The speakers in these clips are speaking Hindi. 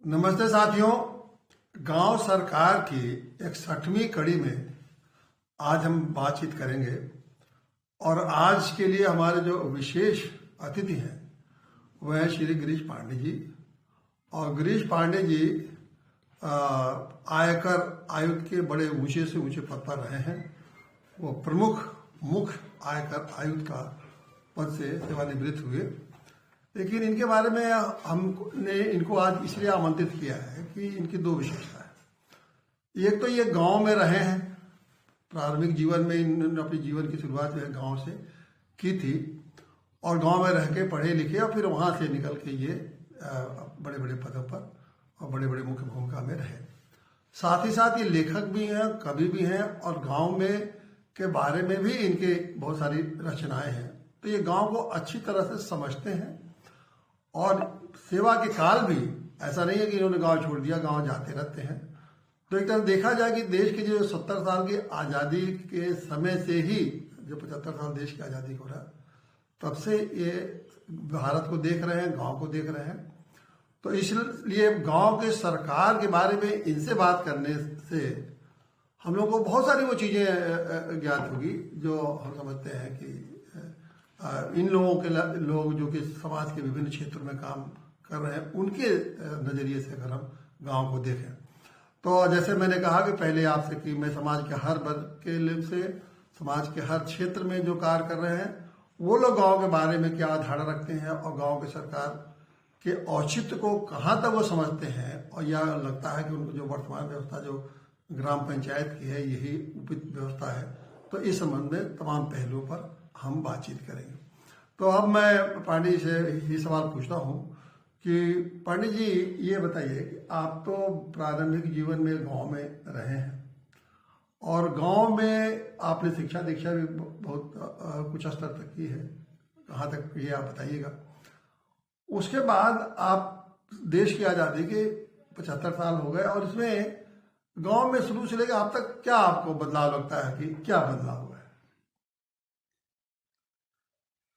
नमस्ते साथियों। गांव सरकार की 61वीं कड़ी में आज हम बातचीत करेंगे और आज के लिए हमारे जो विशेष अतिथि हैं वह है श्री गिरीश पांडे जी। और गिरीश पांडे जी आयकर आयुक्त के बड़े ऊंचे से ऊंचे पद पर रहे हैं। वो प्रमुख मुख्य आयकर आयुक्त का पद से सेवानिवृत्त हुए। लेकिन इनके बारे में हमने इनको आज इसलिए आमंत्रित किया है कि इनकी दो विशेषता है। एक तो ये गांव में रहे हैं, प्रारंभिक जीवन में इन्होंने अपने जीवन की शुरुआत जो है गांव से की थी और गांव में रह के पढ़े लिखे और फिर वहां से निकल के ये बड़े बड़े पदों पर और बड़े बड़े मुख्य भूमिका में रहे। साथ ही साथ ये लेखक भी हैं, कवि भी हैं और गाँव में के बारे में भी इनके बहुत सारी रचनाएं हैं। तो ये गाँव को अच्छी तरह से समझते हैं और सेवा के काल भी ऐसा नहीं है कि इन्होंने गांव छोड़ दिया, गांव जाते रहते हैं। तो एक तरह देखा जाए कि देश की जो 70 साल की आज़ादी के समय से ही जो 75 साल देश की आज़ादी को रहा तब से ये भारत को देख रहे हैं, गांव को देख रहे हैं। तो इसलिए गांव के सरकार के बारे में इनसे बात करने से हम लोग को बहुत सारी वो चीज़ें ज्ञात होगी जो हम समझते हैं कि इन लोगों के लोग जो कि समाज के विभिन्न क्षेत्रों में काम कर रहे हैं उनके नज़रिए से अगर हम गांव को देखें तो जैसे मैंने कहा कि पहले आपसे कि मैं समाज के हर वर्ग के लिए से समाज के हर क्षेत्र में जो कार्य कर रहे हैं वो लोग गांव के बारे में क्या धारणा रखते हैं और गांव की सरकार के औचित्य को कहाँ तक वो समझते हैं और यह लगता है कि उनको जो वर्तमान व्यवस्था जो ग्राम पंचायत की है यही उपयुक्त व्यवस्था है। तो इस संबंध में तमाम पहलुओं पर हम बातचीत करेंगे। तो अब मैं पांडे जी से ये सवाल पूछता हूँ कि पांडे जी ये बताइए कि आप तो प्रारंभिक जीवन में गांव में रहे हैं और गांव में आपने शिक्षा दीक्षा भी बहुत कुछ स्तर तक की है, कहाँ तक ये आप बताइएगा। उसके बाद आप देश की आज़ादी के 75 साल हो गए और इसमें गांव में शुरू से लेकर अब तक क्या आपको बदलाव लगता है कि क्या बदलाव हुआ है?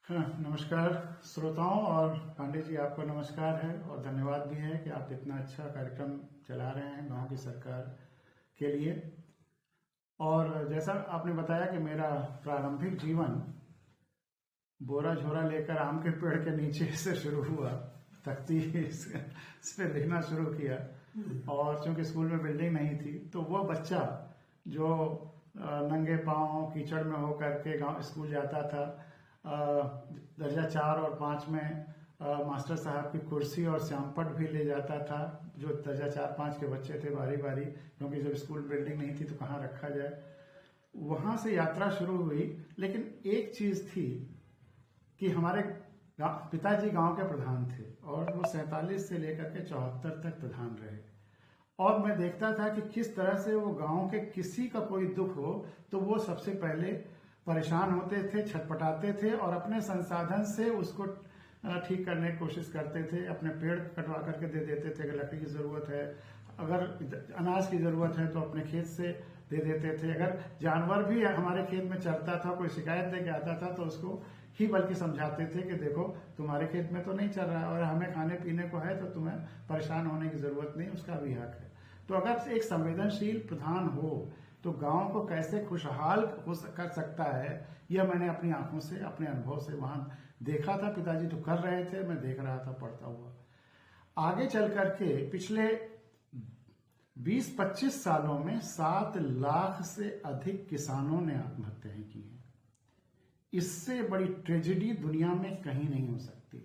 हाँ, नमस्कार श्रोताओं और पांडे जी आपको नमस्कार है और धन्यवाद भी है कि आप इतना अच्छा कार्यक्रम चला रहे हैं गांव की सरकार के लिए। और जैसा आपने बताया कि मेरा प्रारंभिक जीवन बोरा झोरा लेकर आम के पेड़ के नीचे से शुरू हुआ, तख्ती इस पे लिखना शुरू किया और चूंकि स्कूल में बिल्डिंग नहीं थी तो वो बच्चा जो नंगे पाँव कीचड़ में होकर के गांव स्कूल जाता था, दर्जा 4 और 5 में मास्टर साहब की कुर्सी और श्यामपट भी ले जाता था जो दर्जा 4-5 के बच्चे थे बारी बारी, क्योंकि जब स्कूल बिल्डिंग नहीं थी तो कहाँ रखा जाए। वहां से यात्रा शुरू हुई। लेकिन एक चीज थी कि हमारे पिताजी गांव के प्रधान थे और वो 47 से लेकर के 74 तक प्रधान रहे और मैं देखता था कि किस तरह से वो गांव के किसी का कोई दुख हो तो वो सबसे पहले परेशान होते थे, छटपटाते थे और अपने संसाधन से उसको ठीक करने की कोशिश करते थे। अपने पेड़ कटवा करके दे देते थे, अगर लकड़ी की जरूरत है, अगर अनाज की जरूरत है तो अपने खेत से दे देते थे। अगर जानवर भी हमारे खेत में चरता था, कोई शिकायत लेके आता था तो उसको ही बल्कि समझाते थे कि देखो तुम्हारे खेत में तो नहीं चल रहा है और हमें खाने पीने को है तो तुम्हें परेशान होने की जरूरत नहीं, उसका भी हक है। तो अगर एक संवेदनशील प्रधान हो तो गांव को कैसे खुशहाल कर सकता है, यह मैंने अपनी आंखों से, अपने अनुभव से वहां देखा था। पिताजी तो कर रहे थे, मैं देख रहा था पढ़ता हुआ। आगे चल करके पिछले 20-25 सालों में 7 लाख से अधिक किसानों ने आत्महत्याएं की हैं। इससे बड़ी ट्रेजेडी दुनिया में कहीं नहीं हो सकती।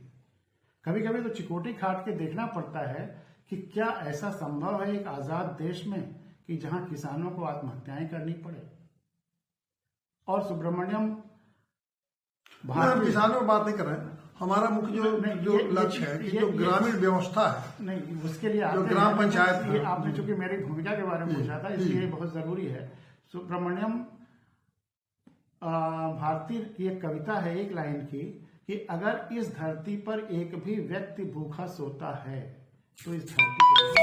कभी कभी तो चिकोटी खाट के देखना पड़ता है कि क्या ऐसा संभव है एक आजाद देश में कि जहां किसानों को आत्महत्याएं करनी पड़े। और सुब्रमण्यम भारत किसानों की बात नहीं कर रहे हैं, हमारा मुख्य जो लक्ष्य है कि जो ग्रामीण व्यवस्था है नहीं, उसके लिए जो ग्राम पंचायत ये आपने चूंकि मेरी भूमिका के बारे में पूछा था इसलिए बहुत जरूरी है। सुब्रमण्यम भारती की एक कविता है एक लाइन की कि अगर इस धरती पर एक भी व्यक्ति भूखा सोता है तो इस धरती को,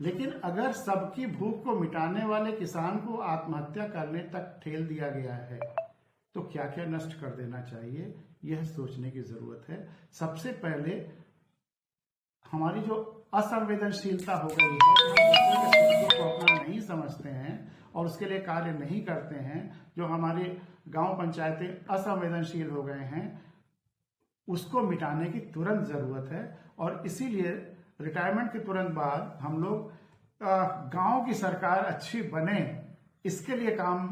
लेकिन अगर सबकी भूख को मिटाने वाले किसान को आत्महत्या करने तक ठेल दिया गया है तो क्या क्या नष्ट कर देना चाहिए, यह सोचने की जरूरत है। सबसे पहले हमारी जो असंवेदनशीलता हो गई है कि हम दूसरे के सुख को अपना नहीं समझते हैं और उसके लिए कार्य नहीं करते हैं, जो हमारी गांव पंचायतें असंवेदनशील हो गए हैं, उसको मिटाने की तुरंत जरूरत है। और इसीलिए रिटायरमेंट के तुरंत बाद हम लोग गांव की सरकार अच्छी बने, इसके लिए काम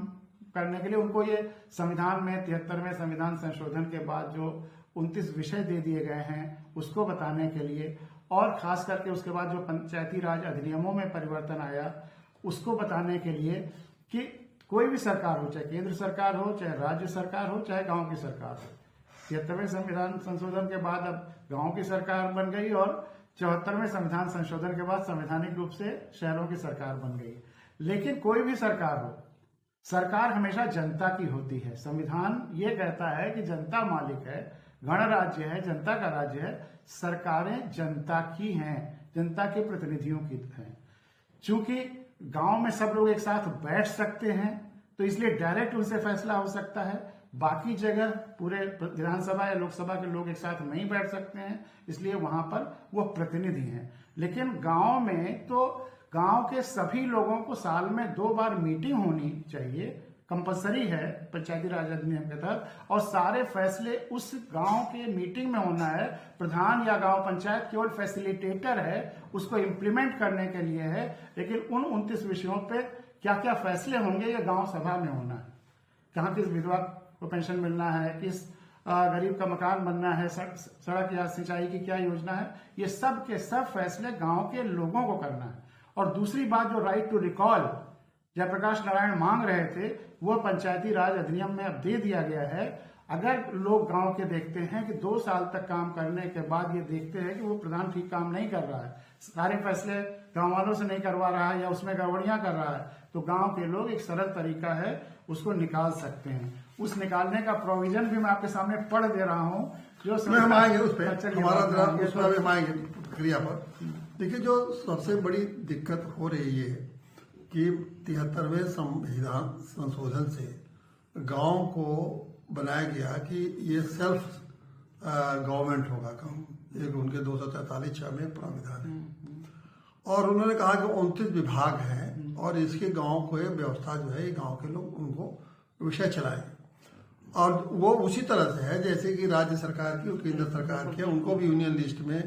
करने के लिए उनको ये संविधान में 73वें संविधान संशोधन के बाद जो 29 विषय दे दिए गए हैं उसको बताने के लिए, और खास करके उसके बाद जो पंचायती राज अधिनियमों में परिवर्तन आया उसको बताने के लिए कि कोई भी सरकार हो, चाहे केंद्र सरकार हो, चाहे राज्य सरकार हो, चाहे गांव की सरकार हो, 73वें संविधान संशोधन के बाद अब गांव की सरकार बन गई और 74वें संविधान संशोधन के बाद संवैधानिक रूप से शहरों की सरकार बन गई। लेकिन कोई भी सरकार हो, सरकार हमेशा जनता की होती है। संविधान ये कहता है कि जनता मालिक है, गणराज्य है, जनता का राज्य है, सरकारें जनता की हैं, जनता के प्रतिनिधियों की हैं। चूंकि गांव में सब लोग एक साथ बैठ सकते हैं तो इसलिए डायरेक्ट उनसे फैसला हो सकता है, बाकी जगह पूरे विधानसभा या लोकसभा के लोग एक साथ नहीं बैठ सकते हैं, इसलिए वहां पर वो प्रतिनिधि हैं। लेकिन गांव में तो गांव के सभी लोगों को साल में 2 बार मीटिंग होनी चाहिए, कंपलसरी है पंचायती राज अधिनियम के तहत, और सारे फैसले उस गांव के मीटिंग में होना है। प्रधान या गांव पंचायत केवल फैसिलिटेटर है, उसको इम्प्लीमेंट करने के लिए है, लेकिन उन 29 विषयों पे क्या क्या फैसले होंगे ये गांव सभा में होना है। कहाँ किस विधवा को पेंशन मिलना है, किस गरीब का मकान बनना है, सड़क या सिंचाई की क्या योजना है, ये सब के सब फैसले गांव के लोगों को करना है। और दूसरी बात, जो right to recall Jayaprakash Narayan मांग रहे थे, वो पंचायती राज अधिनियम में अब दे दिया गया है। अगर लोग गांव के देखते हैं कि 2 साल तक काम करने के बाद ये देखते हैं कि वो प्रधान ठीक काम नहीं कर रहा है, सारे फैसले गांव वालों से नहीं करवा रहा है या उसमें गड़बड़ियां कर रहा है, तो गांव के लोग एक सरल तरीका है उसको निकाल सकते हैं। उस निकालने का प्रोविजन भी मैं आपके सामने पढ़ दे रहा हूं, जो हम आएंगे उस पर, हमारा उस पर हम आएंगे प्रक्रिया पर। देखिए, जो सबसे बड़ी दिक्कत हो रही है कि 73वें संविधान संशोधन से गांव को बनाया गया कि ये सेल्फ गवर्नमेंट होगा गांव, एक उनके 243 में प्राविधान है। और उन्होंने कहा कि 29 विभाग हैं और इसके गांव को व्यवस्था जो है, ये गांव के लोग उनको विषय चलाएंगे। और वो उसी तरह से है जैसे कि राज्य सरकार की और केंद्र सरकार की, उनको भी यूनियन लिस्ट में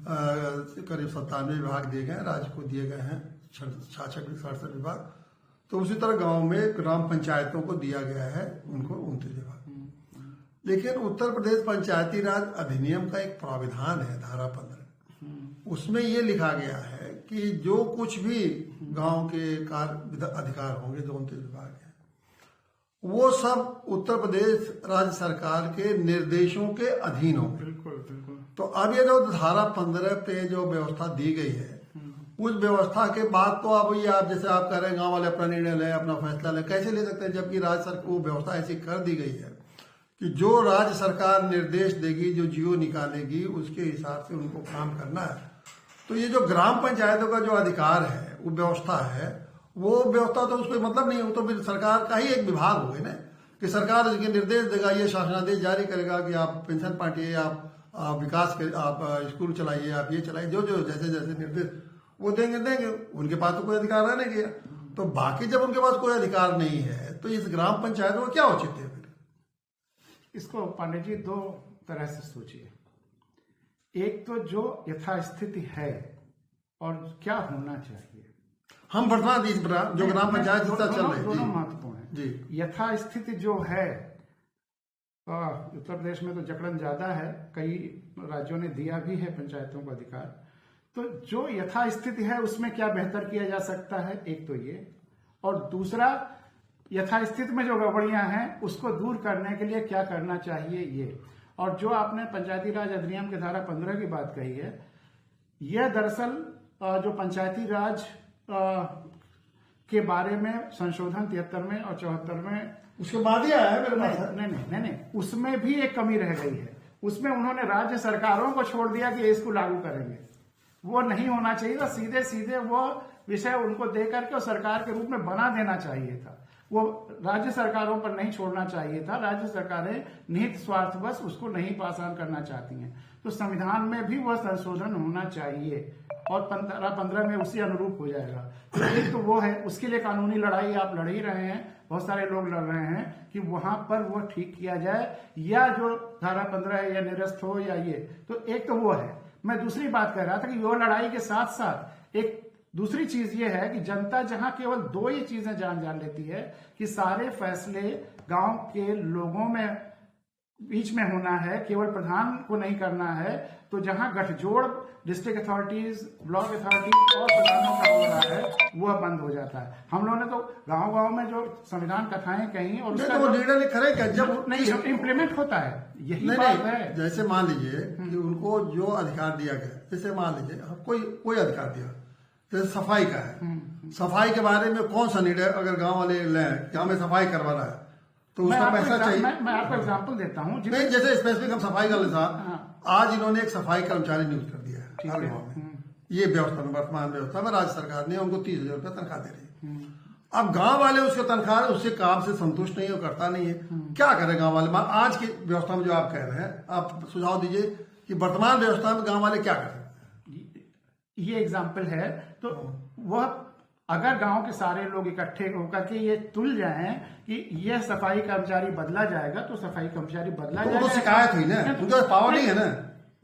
करीब 97 विभाग दिए गए हैं, राज्य को दिए गए हैं 66 विभाग। तो उसी तरह गांव में ग्राम पंचायतों को दिया गया है उनको 29 विभाग। लेकिन उत्तर प्रदेश पंचायती राज अधिनियम का एक प्राविधान है, धारा 15, उसमें ये लिखा गया है कि जो कुछ भी गांव के कार्य अधिकार होंगे, जो 29 विभाग हैं, वो सब उत्तर प्रदेश राज्य सरकार के निर्देशों के अधीन होंगे। बिल्कुल बिल्कुल। तो अब ये जो धारा 15 पे जो व्यवस्था दी गई है, उस व्यवस्था के बाद तो अब ये आप जैसे आप कह रहे हैं गांव वाले अपना निर्णय लें, अपना फैसला लें, कैसे ले सकते हैं, जबकि राज्य सरकार को व्यवस्था ऐसी कर दी गई है कि जो राज्य सरकार निर्देश देगी, जो जीओ निकालेगी, उसके हिसाब से उनको काम करना है। तो ये जो ग्राम पंचायतों का जो अधिकार है, वो व्यवस्था है, वो व्यवस्था तो उसको मतलब नहीं, वो तो फिर सरकार का ही एक विभाग हो गया ना, कि सरकार इसके निर्देश देगा, ये शासनादेश जारी करेगा कि आप पेंशन बांटिए, आप विकास के, आप स्कूल चलाइए, आप ये चलाइए, जो जो जैसे जैसे निर्देश वो देंगे, उनके पास तो कोई अधिकार रहने गया। तो बाकी जब उनके पास कोई अधिकार नहीं है तो इस ग्राम पंचायतों का क्या औचित्य है फिर? इसको पांडे जी 2 तरह से सोचिए। एक तो जो यथास्थिति है और क्या होना चाहिए, हम वर्तमान जो ग्राम पंचायत चल रही है, दोनों महत्वपूर्ण है जी। यथास्थिति जो है, उत्तर प्रदेश में तो जकड़न ज्यादा है, कई राज्यों ने दिया भी है पंचायतों को अधिकार, तो जो यथास्थिति है उसमें क्या बेहतर किया जा सकता है, एक तो ये, और दूसरा यथास्थिति में जो गड़बड़ियां हैं उसको दूर करने के लिए क्या करना चाहिए, ये। और जो आपने पंचायती राज अधिनियम के धारा 15 की बात कही है, यह दरअसल जो पंचायती राज के बारे में संशोधन 73वें और 74वें उसके बाद ही आया है मेरे पास। नहीं, उसमें भी एक कमी रह गई है। उसमें उन्होंने राज्य सरकारों को छोड़ दिया कि इसको लागू करेंगे, वो नहीं होना चाहिए था। सीधे सीधे वो विषय उनको दे करके सरकार के रूप में बना देना चाहिए था। वो राज्य सरकारों पर नहीं छोड़ना चाहिए था। राज्य सरकारें निहित स्वार्थवश उसको नहीं पास ऑन करना चाहती हैं, तो संविधान में भी वह संशोधन होना चाहिए और 15 में उसी अनुरूप हो जाएगा। तो एक तो वो है, उसके लिए कानूनी लड़ाई आप लड़ ही रहे हैं, बहुत सारे लोग लड़ रहे हैं कि वहां पर वो ठीक किया जाए, या जो धारा 15 है या निरस्त हो या ये, तो एक तो वो है। मैं दूसरी बात कह रहा था कि वो लड़ाई के साथ साथ एक दूसरी चीज ये है कि जनता जहां केवल दो ही चीजें जान लेती है कि सारे फैसले गांव के लोगों में बीच में होना है, केवल प्रधान को नहीं करना है, तो जहां गठजोड़ डिस्ट्रिक्ट अथॉरिटीज, ब्लॉक अथॉरिटीज और प्रधानों का हो रहा है वह बंद हो जाता है। हम लोगों ने तो गांव-गांव में जो संविधान कथाएं कही और उसका वो लीडर करे क्या जब नहीं इम्प्लीमेंट होता है, यही बात है। जैसे मान लीजिए कि उनको जो अधिकार दिया गया, जैसे मान लीजिए कोई अधिकार दिया, जैसे सफाई का है, सफाई के बारे में कौन सा निर्णय अगर गांव वाले लें कि हमें सफाई करवाना है तो उसका पैसा चाहिए। मैं आपको एग्जांपल देता हूँ, नहीं जैसे स्पेसिफिक हम सफाई कर लेते आज इन्होंने एक सफाई कर्मचारी नियुक्त कर दिया है हर गाँव में, ये व्यवस्था में वर्तमान व्यवस्था में राज्य सरकार ने उनको 30,000 रुपया तनख्वाह दे रही है। अब गांव वाले उसके तनख्वाह उससे काम से संतुष्ट नहीं है, करता नहीं है, क्या करे गांव वाले? आज की व्यवस्था में जो आप कह रहे हैं, आप सुझाव दीजिए कि वर्तमान व्यवस्था में गांव वाले क्या करें? ये एग्जाम्पल है, तो वह अगर गांव के सारे लोग इकट्ठे होकर के ये तुल जाएं कि यह सफाई कर्मचारी बदला जाएगा, तो सफाई कर्मचारी बदला जाएगा। तो शिकायत हुई ना, उनके पावर नहीं है ना,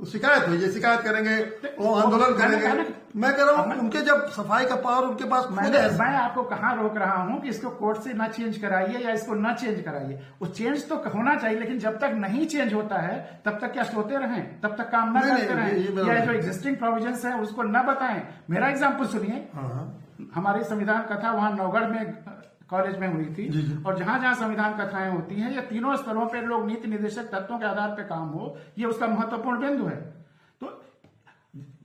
शिकायत हुई, शिकायत करेंगे, वो आंदोलन करेंगे। मैं कह रहा हूँ उनके जब सफाई का पावर उनके पास खुद है। मैं आपको कहाँ रोक रहा हूँ कि इसको कोर्ट से ना चेंज कराइए या इसको ना चेंज कराइए, वो चेंज तो होना चाहिए, लेकिन जब तक नहीं चेंज होता है तब तक क्या सोते रहें, तब तक काम ना करते रहें, या जो एग्जिस्टिंग प्रोविजंस है उसको ना बताएं। मेरा एग्जाम्पल सुनिए, हमारी संविधान कथा वहां नौगढ़ में कॉलेज में हुई थी, और जहां जहां संविधान कथाएं होती हैं, ये तीनों स्तरों पर लोग नीति निर्देशक तत्वों के आधार पर काम हो, ये उसका महत्वपूर्ण बिंदु है। तो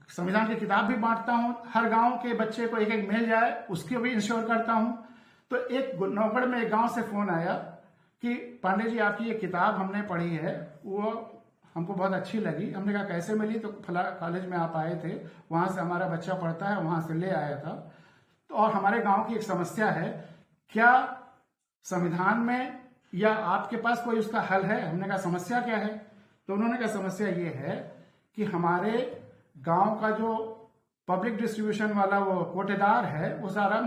संविधान की किताब भी बांटता हूं, हर गांव के बच्चे को एक एक मिल जाए उसके भी इंश्योर करता हूं। तो एक नौगढ़ में एक गांव से फोन आया कि पांडे जी आपकी ये किताब हमने पढ़ी है, वो हमको बहुत अच्छी लगी। हमने कहा कैसे मिली? तो फला कॉलेज में आप आए थे, वहां से हमारा बच्चा पढ़ता है, वहां से ले आया था। तो और हमारे गांव की एक समस्या है, क्या संविधान में या आपके पास कोई उसका हल है? हमने कहा समस्या क्या है? तो उन्होंने कहा समस्या ये है कि हमारे गांव का जो पब्लिक डिस्ट्रीब्यूशन वाला वो कोटेदार है, वो सारा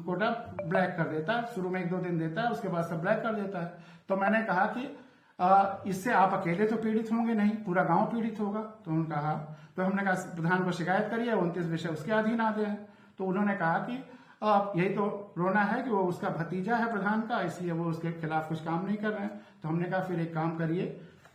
कोटा ब्लैक कर देता है, शुरू में 1-2 दिन देता है, उसके बाद सब ब्लैक कर देता है। तो मैंने कहा कि इससे आप अकेले तो पीड़ित होंगे नहीं, पूरा गांव पीड़ित होगा। तो उन्होंने कहा, तो हमने कहा प्रधान को शिकायत करिए, 29 विषय उसके अधीन आते हैं। तो उन्होंने कहा कि यही तो रोना है कि वो उसका भतीजा है प्रधान का, इसलिए वो उसके खिलाफ कुछ काम नहीं कर रहे हैं। तो हमने कहा फिर एक काम करिए,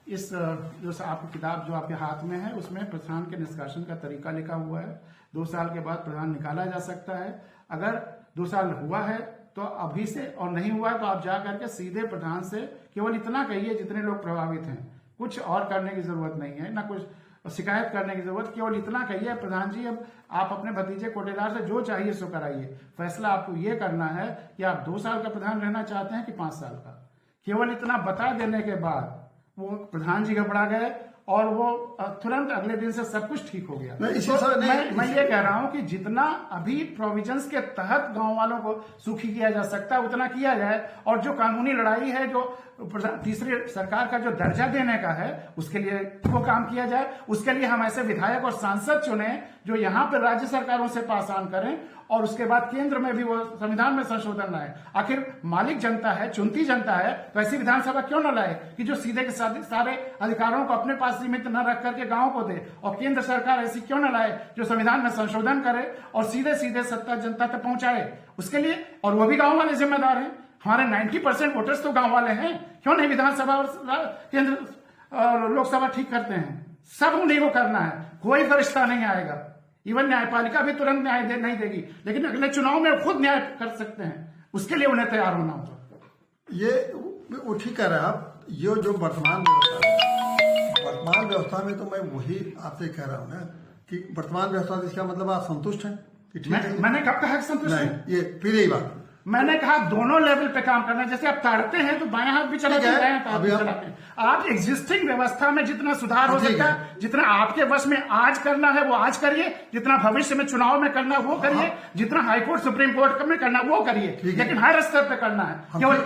इस जो आपकी किताब जो आपके हाथ में है उसमें प्रधान के निष्कासन का तरीका लिखा हुआ है। 2 साल के बाद प्रधान निकाला जा सकता है। अगर 2 साल हुआ है तो अभी से, और नहीं हुआ है तो आप जा करके सीधे प्रधान से केवल इतना कहिए जितने लोग प्रभावित हैं, कुछ और करने की जरूरत नहीं है, ना कुछ शिकायत करने की जरूरत, केवल इतना कहिए प्रधान जी अब आप अपने भतीजे कोटेदार से जो चाहिए सो कराइए, फैसला आपको ये करना है कि आप 2 साल का प्रधान रहना चाहते हैं कि 5 साल का। केवल इतना बता देने के बाद वो प्रधान जी घबरा गए और वो तुरंत अगले दिन से सब कुछ ठीक हो गया। मैं ये कह रहा हूं कि जितना अभी प्रोविजंस के तहत गांव वालों को सुखी किया जा सकता है उतना किया जाए, और जो कानूनी लड़ाई है, जो तीसरी सरकार का जो दर्जा देने का है, उसके लिए वो काम किया जाए। उसके लिए हम ऐसे विधायक और सांसद चुने जो यहाँ पर राज्य सरकारों से पास ऑन करें, और उसके बाद केंद्र में भी वो संविधान में संशोधन लाए। आखिर मालिक जनता है, चुनती जनता है, तो ऐसी विधानसभा क्यों न लाए कि जो सीधे के सारे अधिकारों को अपने पास सीमित न रख करके गांव को दे, और केंद्र सरकार ऐसी क्यों न लाए जो संविधान में संशोधन करे और सीधे सीधे सत्ता जनता तक पहुंचाए उसके लिए। और वो भी गांव वाले जिम्मेदार हैं, हमारे 90% वोटर्स तो गांव वाले हैं, क्यों नहीं विधानसभा और केंद्र लोकसभा ठीक करते हैं? सब उन्हीं को करना है, कोई फरिश्ता नहीं आएगा। इवन न्यायपालिका भी तुरंत न्याय नहीं देगी, लेकिन अगले चुनाव में खुद न्याय कर सकते हैं, उसके लिए उन्हें तैयार होना होगा। ये वो ठीक कह रहे हैं आप। ये जो वर्तमान व्यवस्था में तो मैं वही आपसे कह रहा हूँ ना कि वर्तमान व्यवस्था से इसका मतलब आप संतुष्ट हैं कि ठीक है? मैंने कब कहा संतुष्ट नहीं, ये फिर यही बात मैंने कहा दोनों लेवल पे काम करना है। जैसे आप ताड़ते हैं तो बाएं हाथ भी चलाते हैं, दाएं हाथ भी चलाते हैं। आप एग्जिस्टिंग व्यवस्था में जितना सुधार हो सकता है, जितना आपके वश में आज करना है वो आज करिए, जितना भविष्य में चुनाव में करना है वो करिए, जितना हाईकोर्ट सुप्रीम कोर्ट में करना वो करिए, लेकिन हर स्तर पे करना है। केवल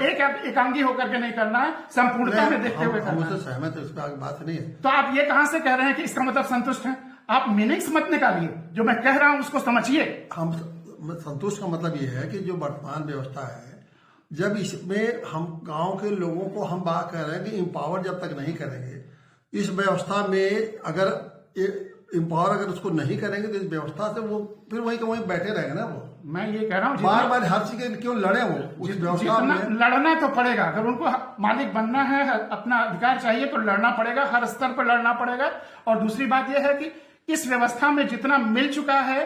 एकांगी होकर के नहीं करना है, संपूर्णता में देखते हुए करना है। सहमत है, इस पर बात नहीं है। तो आप ये कहां से कह रहे हैं कि इसका मतलब संतुष्ट है? आप मीनिंग्स मत निकालिए, जो मैं कह रहा हूं उसको समझिए। हम संतोष का मतलब ये है कि जो वर्तमान व्यवस्था है, जब इसमें हम गांव के लोगों को हम बात कर रहे हैं कि एम्पावर जब तक नहीं करेंगे, इस व्यवस्था में अगर एम्पावर अगर उसको नहीं करेंगे तो इस व्यवस्था से वो फिर वहीं के वहीं बैठे रहेंगे ना। वो मैं ये कह रहा हूँ बार बार हर चीज क्यों लड़े वो उस व्यवस्था में। लड़ना तो पड़ेगा, अगर उनको मालिक बनना है, अपना अधिकार चाहिए तो लड़ना पड़ेगा, हर स्तर पर लड़ना पड़ेगा। और दूसरी बात यह है कि इस व्यवस्था में जितना मिल चुका है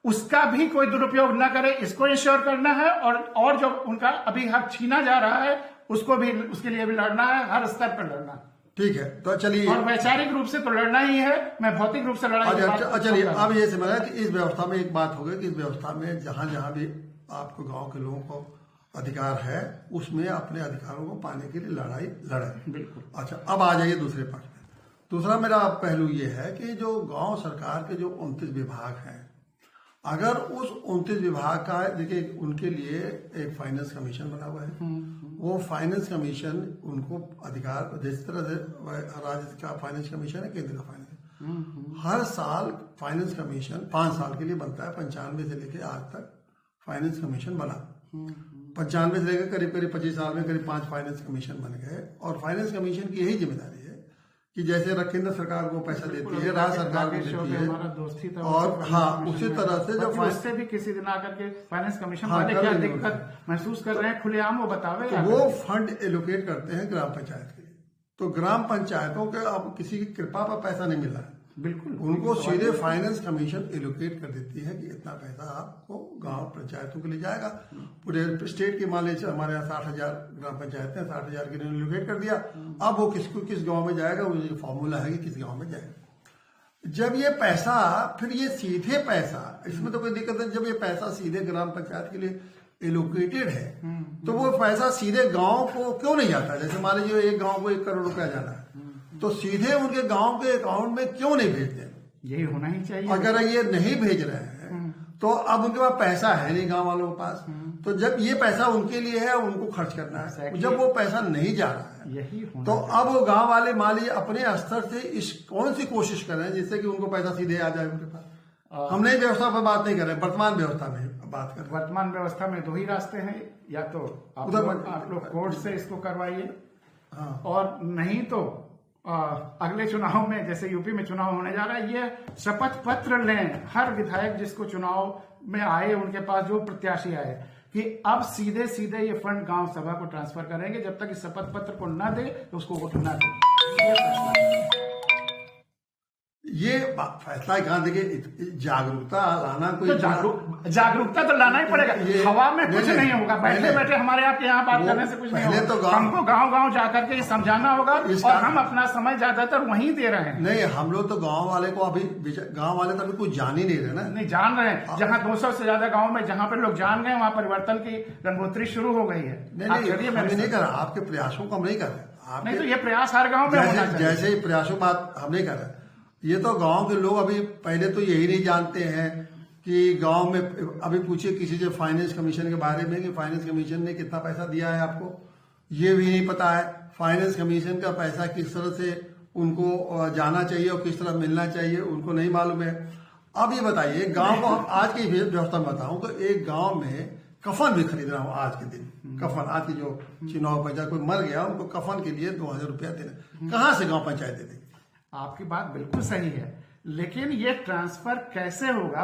उसका भी कोई दुरुपयोग न करे, इसको इंश्योर करना है। और जो उनका अभी हक छीना जा रहा है उसको भी, उसके लिए भी लड़ना है, हर स्तर पर लड़ना। ठीक है, तो चलिए। और वैचारिक रूप से तो लड़ना ही है, मैं भौतिक रूप से लड़ाई। चलिए, अब ये समझा कि इस व्यवस्था में एक बात हो गई कि इस व्यवस्था में जहां जहां भी आपको गांव के लोगों को अधिकार है उसमें अपने अधिकारों को पाने के लिए लड़ाई लड़े। बिल्कुल। अच्छा, अब आ जाइए दूसरे पक्ष में। दूसरा मेरा पहलू ये है कि जो गांव सरकार के जो 29 विभाग हैं, अगर उस 29 विभाग का, देखिए उनके लिए एक फाइनेंस कमीशन बना हुआ है, वो फाइनेंस कमीशन उनको अधिकार, जिस तरह से राज्य का फाइनेंस कमीशन है, केंद्र का फाइनेंस, हर साल फाइनेंस कमीशन 5 साल के लिए बनता है। 95 से लेकर आज तक फाइनेंस कमीशन बना। 95 से लेकर करीब करीब 25 साल में करीब 5 फाइनेंस कमीशन बन गए। और फाइनेंस कमीशन की यही जिम्मेदारी है कि जैसे केंद्र सरकार को पैसा देती है, राज्य सरकार को देती है, और हाँ उसी तरह से जब उससे भी किसी दिन आकर के फाइनेंस कमीशन वाले क्या दिक्कत महसूस कर रहे हैं खुलेआम वो बतावे। तो वो फंड एलोकेट करते हैं ग्राम पंचायत के लिए। तो ग्राम पंचायतों के अब किसी की कृपा पर पैसा नहीं मिल रहा है, बिल्कुल उनको सीधे फाइनेंस कमीशन एलोकेट कर देती है कि इतना पैसा आपको गांव पंचायतों के लिए जाएगा। पूरे स्टेट के मान लीजिए हमारे यहाँ 60,000 ग्राम पंचायतें हैं, 60,000 के लिए एलोकेट कर दिया। अब वो किस गांव में जाएगा, वो ये फॉर्मूला है कि किस गांव में जाएगा। जब ये पैसा, फिर ये सीधे पैसा, इसमें तो कोई दिक्कत नहीं, जब ये पैसा सीधे ग्राम पंचायत के लिए एलोकेटेड है तो वो पैसा सीधे गांव को क्यों नहीं जाता? जैसे मान लीजिए एक गांव को 1 करोड़ रुपया जाना है, तो सीधे उनके गांव के अकाउंट में क्यों नहीं भेजते? यही होना ही चाहिए। अगर ये नहीं भेज रहे हैं तो अब उनके पास पैसा है नहीं गांव वालों के पास, तो जब ये पैसा उनके लिए है, उनको खर्च करना है, जब वो पैसा नहीं जा रहा है यही तो अब वो गांव वाले मान लीजिए अपने स्तर से इस कौन सी कोशिश कर रहे हैं जिससे कि उनको पैसा सीधे आ जाए उनके पास। हम नई व्यवस्था पर बात नहीं कर रहे, वर्तमान व्यवस्था में बात कर रहे हैं। वर्तमान व्यवस्था में 2 ही रास्ते हैं, या तो आप लोग कोर्ट से इसको करवाइए, और नहीं तो अगले चुनाव में, जैसे यूपी में चुनाव होने जा रहा है, ये शपथ पत्र लें हर विधायक जिसको चुनाव में आए, उनके पास जो प्रत्याशी आए, कि अब सीधे सीधे ये फंड गांव सभा को ट्रांसफर करेंगे। जब तक इस शपथ पत्र को न दे तो उसको वोट न दे। ये फैसला कहाँ, देखिए जागरूकता लाना, कोई तो जागरूकता तो लाना ही पड़ेगा। हवा में कुछ नहीं होगा, बैठे बैठे हमारे आपके यहाँ बात करने से कुछ नहीं होगा। तो हमको गांव गांव जाकर के समझाना होगा, और हम अपना समय ज्यादातर वहीं दे रहे हैं। नहीं, हम लोग तो गांव वाले को अभी, गांव वाले तो अभी कुछ जान ही नहीं रहे ना। नहीं जान रहे हैं, जहाँ 200 से ज्यादा गाँव में जहाँ पर लोग जान गए वहाँ परिवर्तन की गंगोत्री शुरू हो गई है। नहीं कर रहा, आपके प्रयासों को हम नहीं कर रहे। नहीं तो ये प्रयास हर गाँव में होना चाहिए। जैसे प्रयासों बात हम नहीं कर रहे, ये तो गांव के लोग अभी पहले तो यही नहीं जानते हैं कि गांव में, अभी पूछिए किसी से फाइनेंस कमीशन के बारे में कि फाइनेंस कमीशन ने कितना पैसा दिया है आपको, ये भी नहीं पता है। फाइनेंस कमीशन का पैसा किस तरह से उनको जाना चाहिए और किस तरह मिलना चाहिए उनको नहीं मालूम है। अब ये बताइए, गांव को आज की व्यवस्था में बताऊं तो एक गांव में कफन भी खरीद रहा हूं आज के दिन, कफन, आज की जो चुनाव पंचायत कोई मर गया उनको कफन के लिए 2,000 रुपया देना, कहाँ से गाँव पंचायत दे देगी? आपकी बात बिल्कुल सही है, लेकिन ये ट्रांसफर कैसे होगा,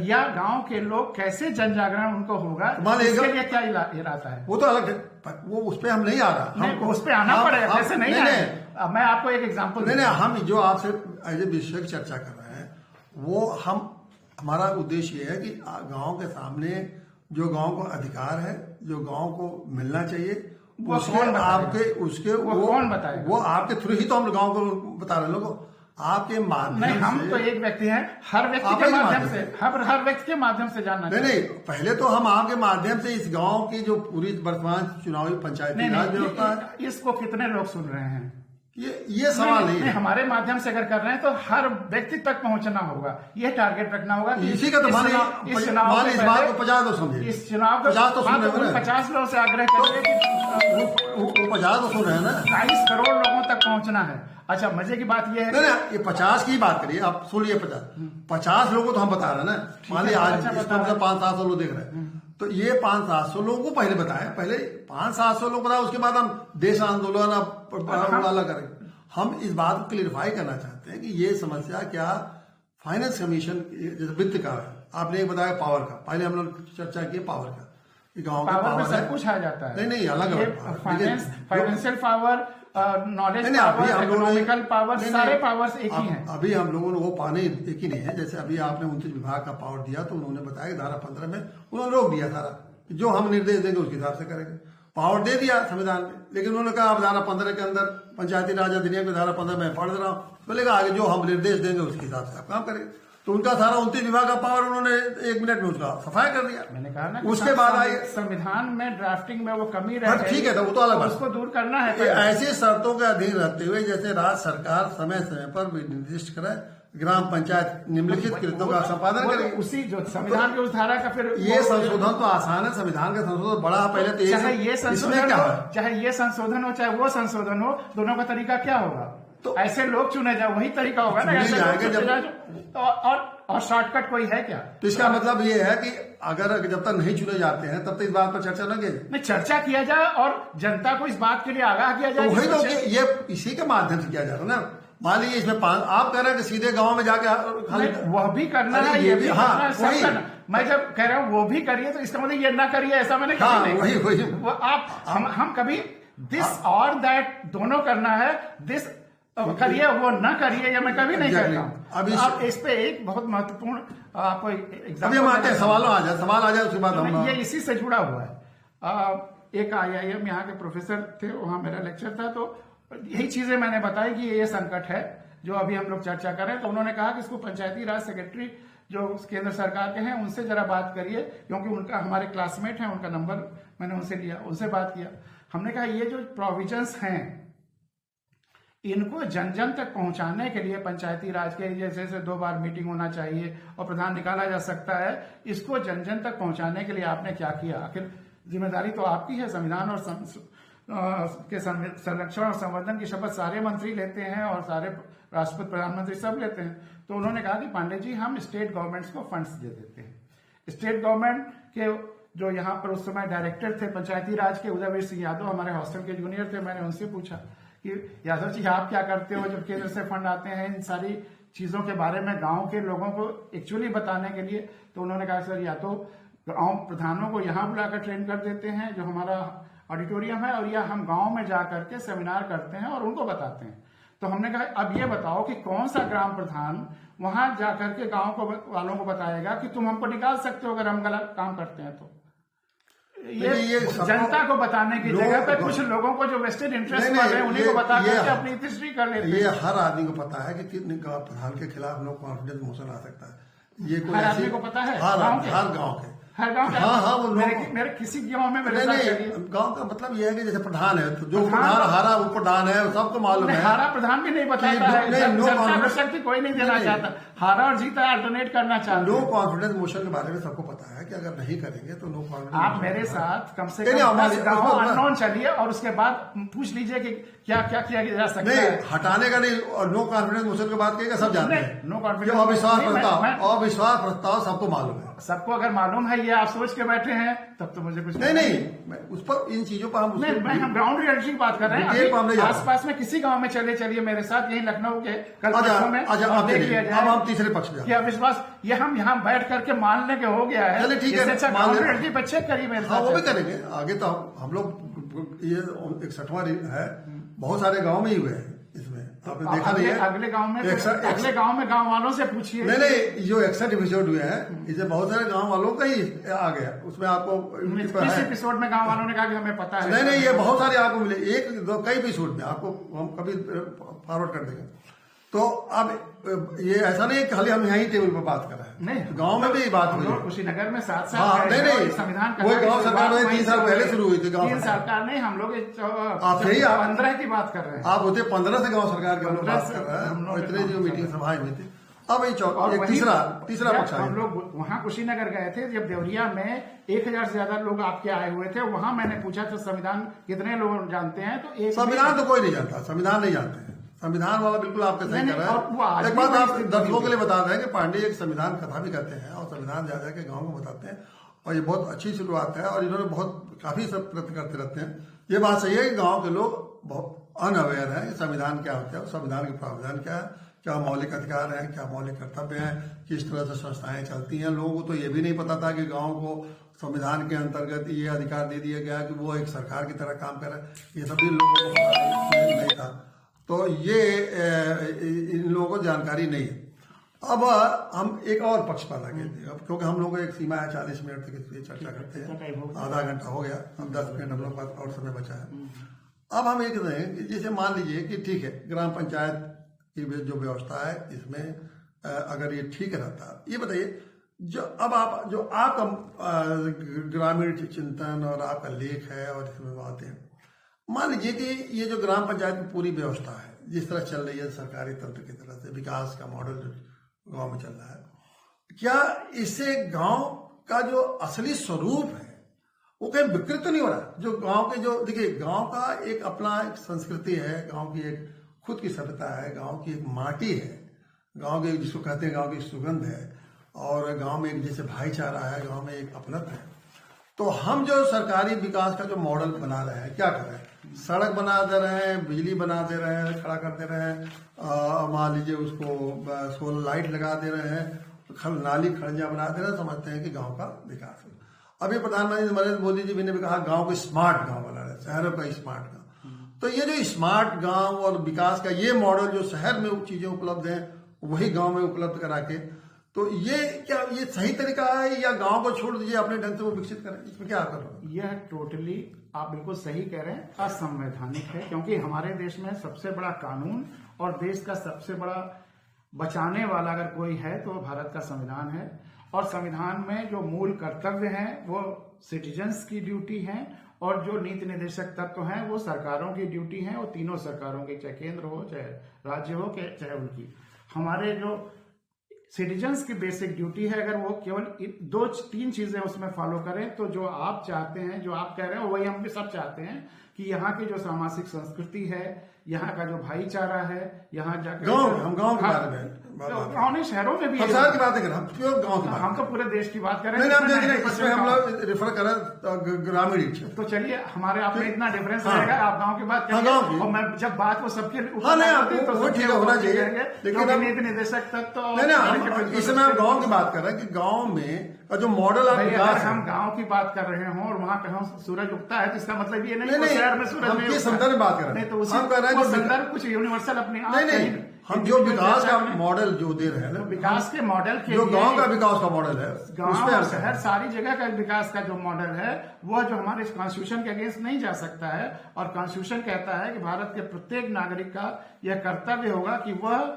या गांव के लोग कैसे जन जागरण उनको होगा, इसके लिए क्या इरादा है? वो तो अलग है, वो उस पर हम नहीं आ रहा। नहीं, उस पर आना पड़ेगा, कैसे नहीं आए? मैं आपको एक एग्जांपल नहीं, हम जो आपसे एज ए विषय चर्चा कर रहे हैं, वो हमारा उद्देश्य ये है कि गांव के सामने जो गांव को अधिकार है, जो गांव को मिलना चाहिए, वो आपके उसके वो कौन बताएगा? वो आपके थ्रू ही तो हम गांव को बता रहे हैं लोगों को। आपके माध्यम नहीं, हम तो एक व्यक्ति हैं, हर व्यक्ति के माध्यम से, हर व्यक्ति के माध्यम से जानना नहीं, पहले तो हम आपके माध्यम से इस गांव की जो पूरी वर्तमान चुनावी पंचायती राज व्यवस्था है, इसको कितने लोग सुन रहे हैं, ये सवाल नहीं है। हमारे माध्यम से अगर कर रहे हैं तो हर व्यक्ति तक पहुंचना होगा, ये टारगेट रखना होगा। इसी का तो इस बात को 50 लोग समझे, इस चुनाव 50 तो सुन रहे हैं, 50 लोगों से आग्रह करिए वो 50 तो सुन रहे हैं ना, 22 करोड़ लोगों तक पहुंचना है। अच्छा, मजे की बात यह है नहीं, ये 50 की बात करिए आप, सुनिए 50 लोगों को तो हम बता रहे हैं ना, मान लीजिए आज 500-700 लोग देख रहे हैं, तो ये 500-700 लोगों को पहले बताएं, पहले 500-700 लोग बताएं, उसके बाद हम देश आंदोलन वाला करें। हम इस बात को क्लियरफाई करना चाहते हैं कि ये समस्या क्या फाइनेंस कमीशन जैसे वित्त का है, आपने एक बताया पावर का, पहले हम लोग चर्चा की पावर का, गाँव का पावर में सब कुछ आ जाता है। नहीं, अलग financial power, knowledge power, economical power, सारे पावर्स एक ही हैं। अभी हम लोगों ने वो पाने एक ही नहीं है। जैसे अभी आपने 29 विभाग का पावर दिया तो उन्होंने बताया कि धारा 15 में उन्होंने रोक दिया सारा, जो हम निर्देश देंगे उसके हिसाब से करेंगे। पावर दे दिया संविधान में, लेकिन उन्होंने कहा अब धारा 15 के अंदर पंचायती राज अधिनियम में धारा 15 में पढ़ दे रहा हूँ, बोलेगा आगे जो हम निर्देश देंगे उसके हिसाब से आप काम करेंगे। तो उनका सारा 29 विभाग का पावर उन्होंने 1 मिनट में उसका सफाई कर दिया। मैंने कहा ना, उसके बाद आए संविधान में ड्राफ्टिंग में वो कमी रह गई, ठीक है, तो वो तो अलग बात, उसको दूर करना है। ऐसी शर्तों के अधीन रहते हुए जैसे राज्य सरकार समय समय पर निर्दिष्ट करे, ग्राम पंचायत निम्नलिखित कृत्यों का संपादन करेगी। उसी जो संविधान के उस धारा का फिर ये संशोधन तो आसान है, संविधान का संशोधन बड़ा पहले तो चाहे ये संशोधन हो, चाहे ये संशोधन हो, चाहे वो संशोधन हो, दोनों का तरीका क्या होगा? तो ऐसे लोग चुने जाए, वही तरीका होगा ना, ऐसे और शॉर्टकट कोई है क्या? तो इसका मतलब ये है कि अगर जब तक नहीं चुने जाते हैं तब तक इस बात पर चर्चा लगे, नहीं चर्चा किया जाए और जनता को इस बात के लिए आगाह किया जाए। तो वही तो ये इसी के माध्यम से किया जा रहा है ना। मान लीजिए इसमें आप कह रहे हैं कि सीधे गांव में जाके वह भी करना है, ये भी करना, सब करना। मैं जब कह रहा हूँ वो भी करिए तो इसका मतलब ये ना करिए ऐसा मैंने कहा नहीं। वही आप हम कभी दिस और दैट दोनों करना है, दिस करिए वो ना करिए, या मैं कभी नहीं करता हूँ। अभी आप इस पे एक बहुत महत्वपूर्ण आपको एग्जाम्पल, सवाल आ जाए उसके बाद हम ये इसी से जुड़ा हुआ है। एक IIM यहाँ के प्रोफेसर थे, वहां मेरा लेक्चर था, तो यही चीजें मैंने बताई कि ये संकट है जो अभी हम लोग चर्चा कर रहे हैं। तो उन्होंने कहा कि इसको पंचायती राज सेक्रेटरी जो केंद्र सरकार के हैं उनसे जरा बात करिए, क्योंकि उनका हमारे क्लासमेट हैं, उनका नंबर मैंने उनसे लिया, उनसे बात किया। हमने कहा ये जो प्रोविजंस हैं इनको जन जन तक पहुंचाने के लिए पंचायती राज के जैसे 2 बार मीटिंग होना चाहिए और प्रधान निकाला जा सकता है, इसको जन जन तक पहुंचाने के लिए आपने क्या किया? आखिर जिम्मेदारी तो आपकी है। संविधान और के संरक्षण और संवर्धन की शपथ सारे मंत्री लेते हैं और सारे राष्ट्रपति प्रधानमंत्री सब लेते हैं। तो उन्होंने कहा कि पांडे जी हम स्टेट गवर्नमेंट्स को फंड्स दे देते हैं। स्टेट गवर्नमेंट के जो यहाँ पर उस समय डायरेक्टर थे पंचायती राज के, उदयवीर सिंह यादव, हमारे हॉस्टल के जूनियर थे, मैंने उनसे पूछा कि यादव जी आप क्या करते हो जब केंद्र से फंड आते हैं इन सारी चीजों के बारे में गांव के लोगों को एक्चुअली बताने के लिए? तो उन्होंने कहा सर या तो गांव प्रधानों को यहाँ बुलाकर ट्रेन कर देते हैं जो हमारा ऑडिटोरियम है, और या हम गांव में जाकर के सेमिनार करते हैं और उनको बताते हैं। तो हमने कहा अब ये बताओ कि कौन सा ग्राम प्रधान वहां जाकर के गांव को वालों को बताएगा कि तुम हमको निकाल सकते हो अगर हम गलत काम करते हैं? तो ये जनता को बताने की जगह पे कुछ लोगों को जो वेस्टेड इंटरेस्ट वाले हैं उन्हीं को बता करके अपनी हिस्ट्री कर लेते हैं। ये हर आदमी को पता है कि प्रधान के खिलाफ नो कॉन्फिडेंस मोशन आ सकता है। ये कोई हर आदमी को पता है, हर गाँव के हर गांव हाँ वो मेरे किसी गांव में गांव का मतलब ये है कि जैसे प्रधान है तो जो प्रधान हारा वो प्रधान है, सबको मालूम है। हारा प्रधान भी नहीं बताता है, जनता को शक्ति कोई नहीं देना चाहता, हारा और जीता अल्टरनेट करना चाहता। नो कॉन्फिडेंस मोशन के बारे में सबको पता है कि अगर नहीं करेंगे तो नो कॉन्फिडेंस। आप मेरे साथ कम से कम 10 गाँव अननोन चलिए और उसके बाद पूछ लीजिए कि क्या क्या किया जा सकता है। हटाने का नहीं, और नो कॉन्फिडेंस मोशन की बात करेगा सब जानते हैं। नो कॉन्फिडेंस अविश्वास प्रस्ताव सबको मालूम है। सबको अगर मालूम है ये आप सोच के बैठे हैं तब तो मुझे कुछ नहीं उस पर इन चीजों पर हम ग्राउंड रियलिटी की बात कर रहे हैं। आसपास में किसी गांव में चलिए मेरे साथ, यही लखनऊ के कल में देख लिया जाए। अब हम तीसरे पक्ष में क्या विश्वास ये हम यहाँ बैठ करके मानने के हो गया है? ठीक है, ग्राउंड रियलिटी पर चेक करिए मेरे साथ। वो भी करेंगे आगे। तो हम लोग ये 61वां है, बहुत सारे गाँव में ही हुए हैं। इसमें आपने देखा नहीं है? अगले गांव में गांव वालों से पूछिए। नहीं जो 61 एपिसोड हुए हैं इसे बहुत सारे गांव वालों का ही आ गया। उसमें आपको किस एपिसोड में गांव वालों ने कहा कि हमें पता है? नहीं ये बहुत सारे आपको मिले, कई एपिसोड में आपको हम कभी फॉरवर्ड कर देंगे। तो अब ये ऐसा नहीं कि खाली हम यहीं टेबल पर बात कर रहे हैं, नहीं गांव में भी बात हुई है। कुशीनगर में 7 साल हाँ, नहीं संविधान वो गांव सरकार में 3 साल पहले शुरू हुई थी। गांव 3 सरकार नहीं, हम लोग आप सही 15 की बात कर रहे हैं। आप होते 15 से गांव सरकार की हम लोग बात कर रहे हैं, इतने जो मीटिंग सभाएं हुई थी। अब ये तीसरा पक्ष हम लोग वहां कुशीनगर गए थे, जब देवरिया में 1000 से ज्यादा लोग आपके आए हुए थे, वहां मैंने पूछा तो संविधान कितने लोग जानते हैं, तो एक संविधान तो कोई नहीं जानता, संविधान नहीं जानते हैं। संविधान वाला बिल्कुल आपके सही कर रहा है। एक बात आप दर्शकों के लिए बता रहे हैं कि पांडे एक संविधान कथा भी करते हैं और संविधान जा जाके गाँव को बताते हैं, और ये बहुत अच्छी शुरुआत है और इन्होंने काफी सब प्रयत्न करते रहते हैं। ये बात सही है कि गाँव के लोग बहुत अनअवेयर है कि संविधान क्या होता है, संविधान के प्रावधान क्या है, क्या मौलिक अधिकार हैं, क्या मौलिक कर्तव्य हैं, किस तरह से संस्थाएं चलती हैं। लोगों को तो ये भी नहीं पता था कि गांव को संविधान के अंतर्गत ये अधिकार दे दिया गया कि वो एक सरकार की तरह काम करे, ये सभी लोगों को नहीं था। तो ये इन लोगों को जानकारी नहीं है। अब हम एक और पक्ष पर लगे थे, अब क्योंकि हम लोग एक सीमा है 40 मिनट तक इस चर्चा करते हैं, आधा घंटा हो गया, अब 10 मिनट हम लोग पास और समय बचा है। अब हम एक जैसे मान लीजिए कि ठीक है, ग्राम पंचायत की जो व्यवस्था है इसमें अगर ये ठीक रहता, ये बताइए जो अब आप जो आपका ग्रामीण चिंतन और आपका लेख है और इसमें बात है, मान लीजिए कि ये जो ग्राम पंचायत की पूरी व्यवस्था है जिस तरह चल रही है सरकारी तंत्र की तरह से, विकास का मॉडल जो गांव में चल रहा है, क्या इससे गांव का जो असली स्वरूप है वो कहीं विकृत तो नहीं हो रहा? जो गांव के जो देखिए, गांव का एक अपना एक संस्कृति है, गांव की एक खुद की सभ्यता है, गांव की एक माटी है, गांव के जिसको कहते हैं गांव की सुगंध है, और गांव में एक जैसे भाईचारा है, गांव में एक अपनत्व है। तो हम जो सरकारी विकास का जो मॉडल बना रहे हैं, क्या कर रहे हैं? सड़क बना दे रहे हैं, बिजली बना दे रहे हैं, खड़ा कर दे रहे हैं, मान लीजिए उसको सोलर लाइट लगा दे रहे हैं, नाली खड़ंजा बना दे रहे हैं, समझते हैं कि गांव का विकास है। अभी प्रधानमंत्री नरेंद्र मोदी जी भी ने भी कहा गांव को स्मार्ट गांव बना रहे हैं, शहरों का स्मार्ट गांव। तो ये जो स्मार्ट गांव और विकास का ये मॉडल जो शहर में चीजें उपलब्ध हैं वही गांव में उपलब्ध करा के, तो ये क्या ये सही तरीका है या गांव को छोड़ दीजिए अपने ढंग से वो विकसित करें? इसमें क्या कर रहे हैं? यह टोटली आप बिल्कुल सही कह रहे हैं, असंवैधानिक है। क्योंकि हमारे देश में सबसे बड़ा कानून और देश का सबसे बड़ा बचाने वाला अगर कोई है तो भारत का संविधान है। और संविधान में जो मूल कर्तव्य हैं वो सिटीजन्स की ड्यूटी है, और जो नीति निर्देशक तत्व हैं वो सरकारों की ड्यूटी है, और तीनों सरकारों की, चाहे केंद्र हो, चाहे राज्य हो, चाहे उनकी। हमारे जो सिटीजन्स की बेसिक ड्यूटी है, अगर वो केवल 2-3 चीजें उसमें फॉलो करें तो जो आप चाहते हैं, जो आप कह रहे हैं वही हम भी सब चाहते हैं कि यहाँ की जो सामाजिक संस्कृति है, यहाँ का जो भाईचारा है, यहाँ जाकर हम गांव के बारे में गाँव नहीं, शहरों में भी शहर की बात कर रहे हैं, प्योर गांव की बात। हम तो पूरे देश की बात कर रहे हैं, इसमें हम लोग रेफर करें ग्रामीण क्षेत्र। तो चलिए, हमारे आप में इतना डिफरेंस रहेगा, आप गांव की बात करेंगे और मैं जब बात वो सबके तो ठीक होना चाहिए, लेकिन नीति निर्देशक तक तो इस समय आप गाँव की बात कर रहे हैं कि गाँव में जो मॉडल अगर हम गांव की बात कर रहे हों और वहाँ कहीं सूरज उगता है, जिसका मतलब ये नहीं शहर में सूरज नहीं, संदर्भ बात कर रहे हैं, तो हम कह रहे हैं संदर्भ कुछ यूनिवर्सल अपने नहीं, हम जो विकास का मॉडल जो दे रहे हैं ना, विकास के मॉडल के जो गांव का विकास का मॉडल है, गांव और शहर सारी जगह का विकास का जो मॉडल है वो जो हमारे कॉन्स्टिट्यूशन के अगेंस्ट नहीं जा सकता है। और कॉन्स्टिट्यूशन कहता है कि भारत के प्रत्येक नागरिक का यह कर्तव्य होगा कि वह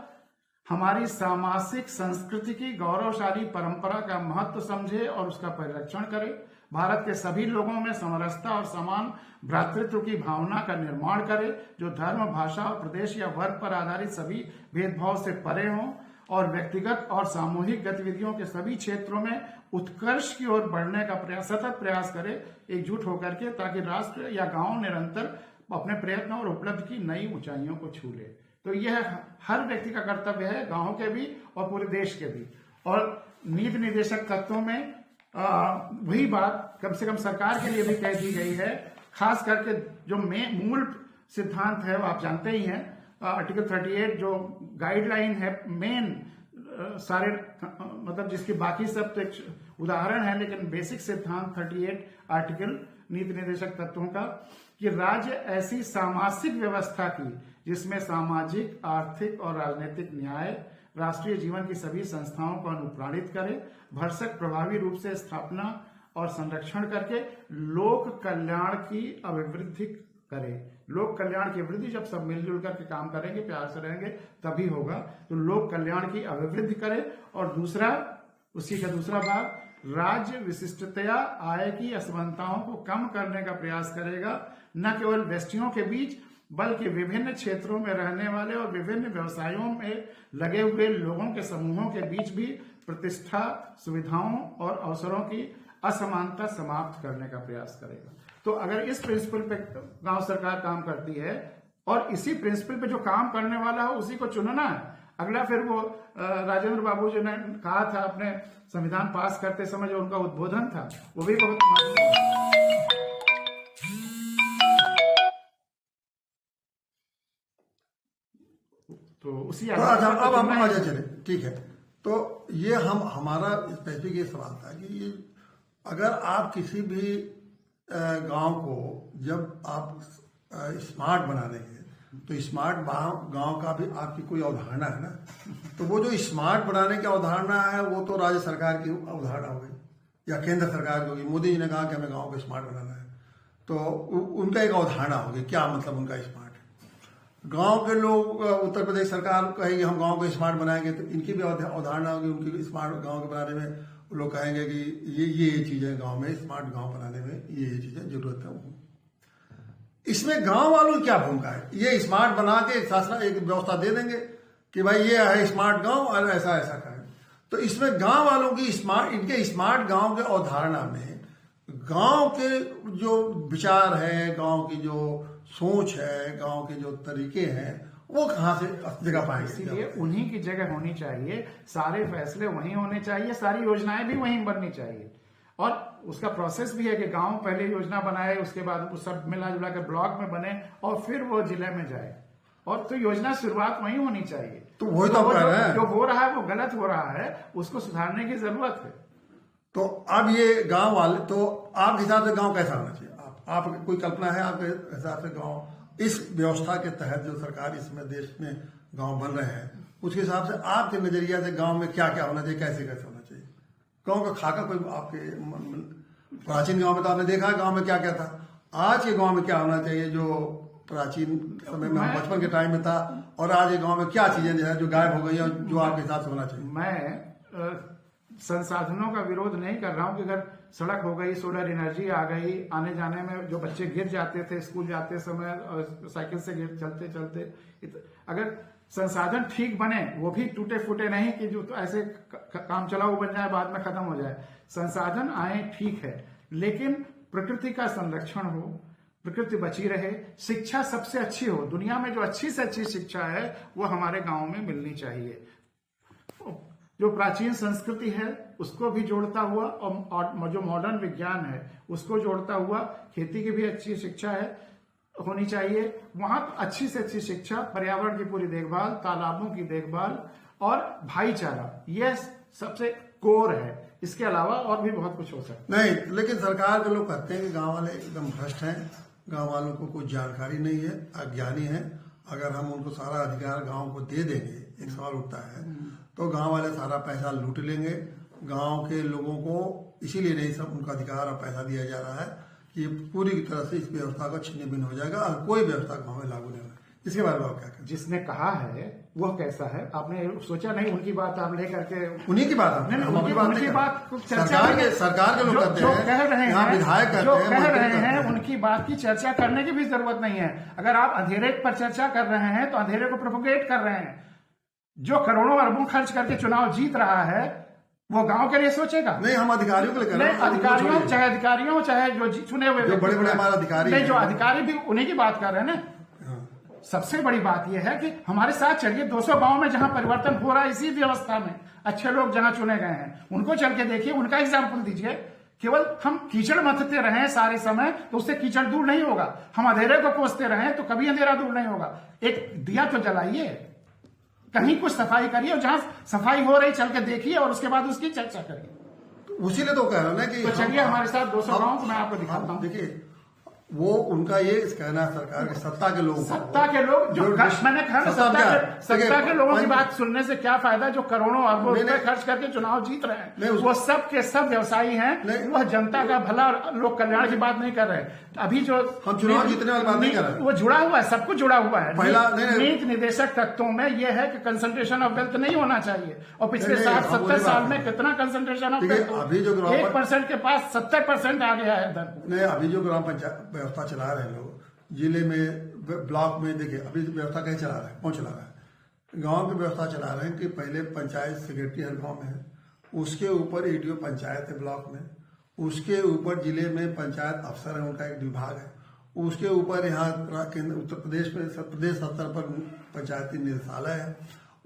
हमारी सामाजिक संस्कृति की गौरवशाली परंपरा का महत्व समझे और उसका परिरक्षण करे, भारत के सभी लोगों में समरसता और समान भ्रातृत्व की भावना का निर्माण करे, जो धर्म, भाषा और प्रदेश या वर्ग पर आधारित सभी भेदभाव से परे हों, और व्यक्तिगत और सामूहिक गतिविधियों के सभी क्षेत्रों में उत्कर्ष की ओर बढ़ने का सतत प्रयास करे एकजुट होकर के, ताकि राष्ट्र या गांव निरंतर अपने प्रयत्न और उपलब्धि की नई ऊंचाइयों को छू ले। तो यह हर व्यक्ति का कर्तव्य है, गांव के भी और पूरे देश के भी। और नीति निर्देशक तत्वों में वही बात कम से कम सरकार के लिए भी कह दी गई है। खास करके जो मूल सिद्धांत है वो आप जानते ही हैं, आर्टिकल 38 जो गाइडलाइन है मेन सारे, मतलब जिसकी बाकी सब तो उदाहरण है, लेकिन बेसिक सिद्धांत 38 आर्टिकल नीति निर्देशक तत्वों का, कि राज्य ऐसी सामाजिक व्यवस्था की जिसमें सामाजिक, आर्थिक और राजनीतिक न्याय राष्ट्रीय जीवन की सभी संस्थाओं को अनुप्राणित करे, भरसक प्रभावी रूप से स्थापना और संरक्षण करके लोक कल्याण की अभिवृद्धि करे। लोक कल्याण की वृद्धि जब सब मिलजुल करके काम करेंगे, प्यार से रहेंगे, तभी होगा। तो लोक कल्याण की अभिवृद्धि करे। और दूसरा, उसी का दूसरा भाग, राज्य विशिष्टतया आय की असमानताओं को कम करने का प्रयास करेगा, न केवल व्यक्तियों के बीच बल्कि विभिन्न क्षेत्रों में रहने वाले और विभिन्न व्यवसायों में लगे हुए लोगों के समूहों के बीच भी प्रतिष्ठा, सुविधाओं और अवसरों की असमानता समाप्त करने का प्रयास करेगा। तो अगर इस प्रिंसिपल पे गांव सरकार काम करती है और इसी प्रिंसिपल पे जो काम करने वाला हो उसी को चुनना है। अगला फिर वो राजेंद्र बाबू जी ने कहा था अपने संविधान पास करते समय, जो उनका उद्बोधन था, वो भी बहुत तो उसी अब हम आगे चले, ठीक है। तो ये हमारा स्पेसिफिक ये सवाल था कि ये अगर आप किसी भी गांव को जब आप स्मार्ट बना देंगे, तो स्मार्ट गांव का भी आपकी कोई अवधारणा है ना। तो वो जो स्मार्ट बनाने की अवधारणा है वो तो राज्य सरकार की अवधारणा होगी या केंद्र सरकार की होगी। मोदी जी ने कहा कि हमें गांव को स्मार्ट बनाना है, तो उनका एक अवधारणा होगी। क्या मतलब उनका स्मार्ट? गांव के लोग, उत्तर प्रदेश सरकार कहेगी हम गांव को स्मार्ट बनाएंगे, तो इनकी भी अवधारणा होगी उनकी स्मार्ट गांव को बनाने में। लोग कहेंगे कि ये चीजें गांव में, स्मार्ट गांव बनाने में ये चीजें जरूरत है। इसमें गांव वालों की क्या भूमिका है? ये स्मार्ट बना के शासन एक व्यवस्था दे देंगे कि भाई ये है स्मार्ट गांव और ऐसा ऐसा करें। तो इसमें गांव वालों की इनके स्मार्ट गांव के अवधारणा में गांव के जो विचार है, गांव की जो सोच है, गांव के जो तरीके हैं, वो कहां से जगह पाएंगे? इसीलिए उन्हीं की जगह होनी चाहिए, सारे फैसले वहीं होने चाहिए, सारी योजनाएं भी वहीं बननी चाहिए। और उसका प्रोसेस भी है कि गांव पहले योजना बनाए, उसके बाद वो सब मिला जुला कर ब्लॉक में बने और फिर वो जिले में जाए। और तो योजना शुरुआत वहीं होनी चाहिए। तो वही तो कह रहे हैं, जो हो रहा है वो गलत हो रहा है, उसको सुधारने की जरूरत है। तो अब ये गांव वाले, तो आपके हिसाब से गांव कैसा होना चाहिए? आप कोई कल्पना है आपके हिसाब से गांव इस व्यवस्था के तहत जो सरकार इसमें देश में गांव बन रहे हैं, उसके हिसाब से आपके नजरिया से गांव में क्या क्या होना चाहिए, कैसे कैसे होना चाहिए? गांव का खाका कोई आपके प्राचीन गांव में तो आपने देखा गांव में क्या क्या था, आज के गांव में क्या होना चाहिए जो प्राचीन समय में बचपन के टाइम में था, और आज के गांव में क्या चीजें जो गायब हो गई है, जो आपके हिसाब से होना चाहिए? मैं संसाधनों का विरोध नहीं कर रहा हूं कि अगर सड़क हो गई, सोलर एनर्जी आ गई, आने जाने में जो बच्चे गिर जाते थे स्कूल जाते समय और साइकिल से चलते चलते, अगर संसाधन ठीक बने, वो भी टूटे फूटे नहीं कि जो तो ऐसे काम चलाऊ बन जाए बाद में खत्म हो जाए। संसाधन आए ठीक है, लेकिन प्रकृति का संरक्षण हो, प्रकृति बची रहे, शिक्षा सबसे अच्छी हो। दुनिया में जो अच्छी से अच्छी शिक्षा है वो हमारे गांव में मिलनी चाहिए। जो प्राचीन संस्कृति है उसको भी जोड़ता हुआ और जो मॉडर्न विज्ञान है उसको जोड़ता हुआ खेती की भी अच्छी शिक्षा है होनी चाहिए। वहां अच्छी से अच्छी शिक्षा, पर्यावरण की पूरी देखभाल, तालाबों की देखभाल और भाईचारा, यह सबसे कोर है। इसके अलावा और भी बहुत कुछ हो सकता है। नहीं, लेकिन सरकार के लोग कहते हैं कि गांव वाले एकदम भ्रष्ट हैं, गांव वालों को कोई जानकारी नहीं है, अज्ञानी है। अगर हम उनको सारा अधिकार गांव को दे देंगे, एक सवाल उठता है, तो गांव वाले सारा पैसा लूट लेंगे। गांव के लोगों को इसीलिए नहीं सब उनका अधिकार और पैसा दिया जा रहा है कि पूरी तरह से इस व्यवस्था का छिन्न भिन्न हो जाएगा और कोई व्यवस्था गांव में लागू नहीं होगा। इसके बारे में आप क्या कहते? जिसने कहा है वह कैसा है आपने सोचा नहीं? उनकी बात आप लेकर के, उन्हीं की बात, उनकी बात सरकार के लोग कहते हैं, कह रहे हैं, विधायक जो कह रहे हैं उनकी बात की चर्चा करने की भी जरूरत नहीं है। अगर आप अंधेरे पर चर्चा कर रहे हैं तो अंधेरे को प्रोपोगेट कर रहे हैं। जो करोड़ों अरबों खर्च करके चुनाव जीत रहा है वो गांव के लिए सोचेगा? नहीं, हम अधिकारियों के लिए कर रहे हैं। अधिकारियों चाहे जो चुने हुए जो बड़े बड़े हमारे अधिकारी, नहीं, जो अधिकारी भी उन्हीं की बात कर रहे हैं ना। सबसे बड़ी बात यह है कि हमारे साथ चलिए 200 गांव में जहां परिवर्तन हो रहा है इसी व्यवस्था में, अच्छे लोग जहां चुने गए हैं उनको चल के देखिए, उनका एग्जाम्पल दीजिए। केवल हम कीचड़ मथते रहें सारे समय तो उससे कीचड़ दूर नहीं होगा। हम अंधेरे को कोसते रहें तो कभी अंधेरा दूर नहीं होगा। एक दिया तो जलाइए, कहीं कुछ सफाई करिए, और जहां सफाई हो रही चल के देखिए और उसके बाद उसकी चर्चा करिए। उसी ने तो कह रहा ना कि तो चलिए हमारे साथ 200 गांव को मैं आपको दिखाता हूं। देखिए, वो उनका ये कहना है सरकार के सत्ता के लोग जो मैंने कहा सत्ता के लोगों की बात सुनने से क्या फायदा, जो करोड़ों अरबों रुपए खर्च करके चुनाव जीत रहे हैं वो सब के सब व्यवसायी हैं, वह जनता का भला और लोक कल्याण की बात नहीं कर रहे। अभी जो हम चुनाव जीतने वाली बात नहीं कर रहे, वो जुड़ा हुआ है, सब कुछ जुड़ा हुआ है। नीति निर्देशक तत्वों में यह है कि कंसंट्रेशन ऑफ वेल्थ नहीं होना चाहिए, और पिछले 60-70 साल में कितना कंसंट्रेशन ऑफ वेल्थ, अभी जो 1% के पास 70% आ गया है धन। नहीं, अभी जो ग्राम पंचायत व्यवस्था चला रहे हैं लोग जिले में ब्लॉक में, देखिए अभी व्यवस्था कहीं चला रहा है, कौन चला रहा है? गांव की व्यवस्था चला रहे हैं कि पहले पंचायत सेक्रेटरी हर गांव में है, उसके ऊपर एडीओ पंचायत है ब्लॉक में, उसके ऊपर जिले में पंचायत अफसर है, उनका एक विभाग है, उसके ऊपर यहाँ उत्तर प्रदेश में प्रदेश स्तर पर पंचायती निदेशालय है,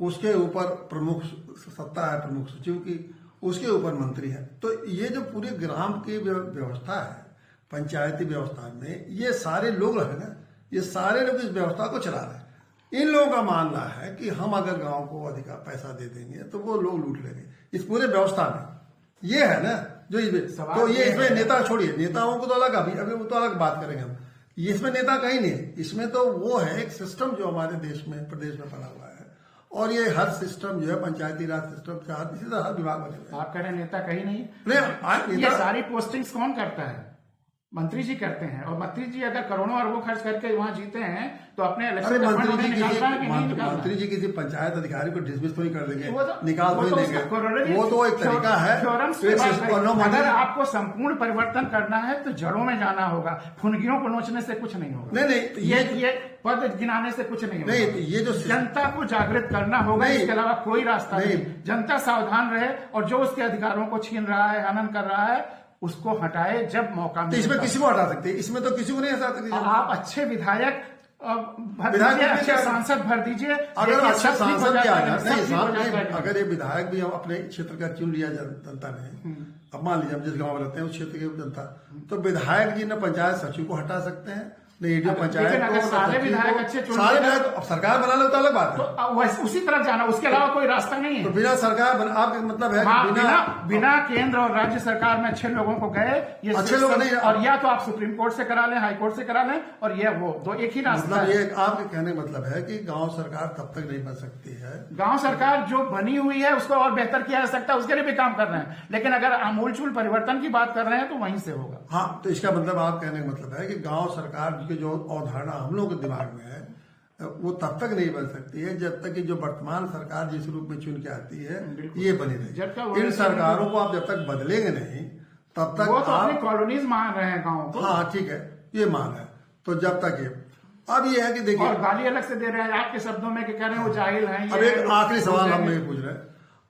उसके ऊपर प्रमुख सत्ता है प्रमुख सचिव की, उसके ऊपर मंत्री है। तो ये जो पूरे ग्राम की व्यवस्था है पंचायती व्यवस्था में, ये सारे लोग है ना, ये सारे लोग इस व्यवस्था को चला रहे हैं। इन लोगों का मानना है कि हम अगर गांव को अधिकार पैसा दे देंगे तो वो लोग लूट लेंगे इस पूरे व्यवस्था में। ये है ना जो तो ये इसमें नेता छोड़िए, नेताओं को तो अलग, अभी वो तो अलग बात करेंगे हम, इसमें नेता कहीं नहीं है, इसमें तो वो है एक सिस्टम जो हमारे देश में प्रदेश में बना हुआ है, और ये हर सिस्टम जो है पंचायती राज सिस्टम के हर इसी तरह हर विभाग बने हुए। आप कह रहे हैं नेता कहीं नहीं, ये सारी पोस्टिंग्स कौन करता है? मंत्री जी करते हैं, और मंत्री जी अगर करोड़ों अरबों खर्च करके वहां जीते हैं तो अपने इलेक्शन मंत्री जी किसी पंचायत अधिकारी को डिसमिस तो नहीं कर देंगे, निकाल तो नहीं देंगे, वो तो एक तरीका है। अगर आपको संपूर्ण परिवर्तन करना है तो जड़ों में जाना होगा, फुनगियों को नोचने से कुछ नहीं होगा। नहीं, ये पद गिनाने से कुछ नहीं होगा। नहीं, तो ये जो जनता को जागृत करना होगा, इसके अलावा कोई रास्ता नहीं। जनता सावधान रहे और जो उसके अधिकारों को छीन रहा है, हनन कर रहा है, उसको हटाए जब मौका मिले। इसमें किसी को हटा सकते, इसमें तो किसी को नहीं हटा सकते। आप अच्छे विधायक भर दीजिए, अच्छे सांसद भर दीजिए। अगर अच्छा सांसद क्या है, अगर ये विधायक भी अपने क्षेत्र का चुन लिया जनता ने, अब मान लीजिए हम जिस गांव में रहते हैं उस क्षेत्र की जनता, तो विधायक जी न पंचायत सचिव को हटा सकते हैं, एडीओ पंचायत को, सारे विधायक अच्छे सारे विधायक सरकार बना लो तो अलग बात है, तो उसी तरफ जाना, उसके अलावा कोई रास्ता नहीं है। तो बिना सरकार आपका मतलब है बिना केंद्र और राज्य सरकार में अच्छे लोगों को गए, ये अच्छे लोग नहीं, और या तो आप सुप्रीम कोर्ट से करा लें, हाई कोर्ट से करा लें, और ये वो दो एक ही रास्ता मतलब ये आपके कहने का मतलब है कि गांव सरकार तब तक नहीं बन सकती है। गांव सरकार जो बनी हुई है उसको और बेहतर किया जा सकता है, उसके लिए भी काम कर रहे हैं, लेकिन अगर आमूलचूल परिवर्तन की बात कर रहे हैं तो वहीं से होगा। हाँ, तो इसका मतलब आप कहने का मतलब है कि गांव सरकार की जो अवधारणा हम लोगों के दिमाग में है वो तब तक नहीं बन सकती है जब तक कि जो वर्तमान सरकार जिस रूप में चुन के आती है ये बनी रही। इन सरकारों को आप जब तक बदलेंगे नहीं तब तक वो तो अपनी कॉलोनीज मान रहे हैं गाँव को। हाँ ठीक है, ये मान है, तो जब तक ये अब ये है कि देखिए, और गाली अलग से दे रहे हैं आपके शब्दों में कि कह रहे हैं वो जाहिल हैं। अब एक आखिरी सवाल हम नहीं पूछ रहे,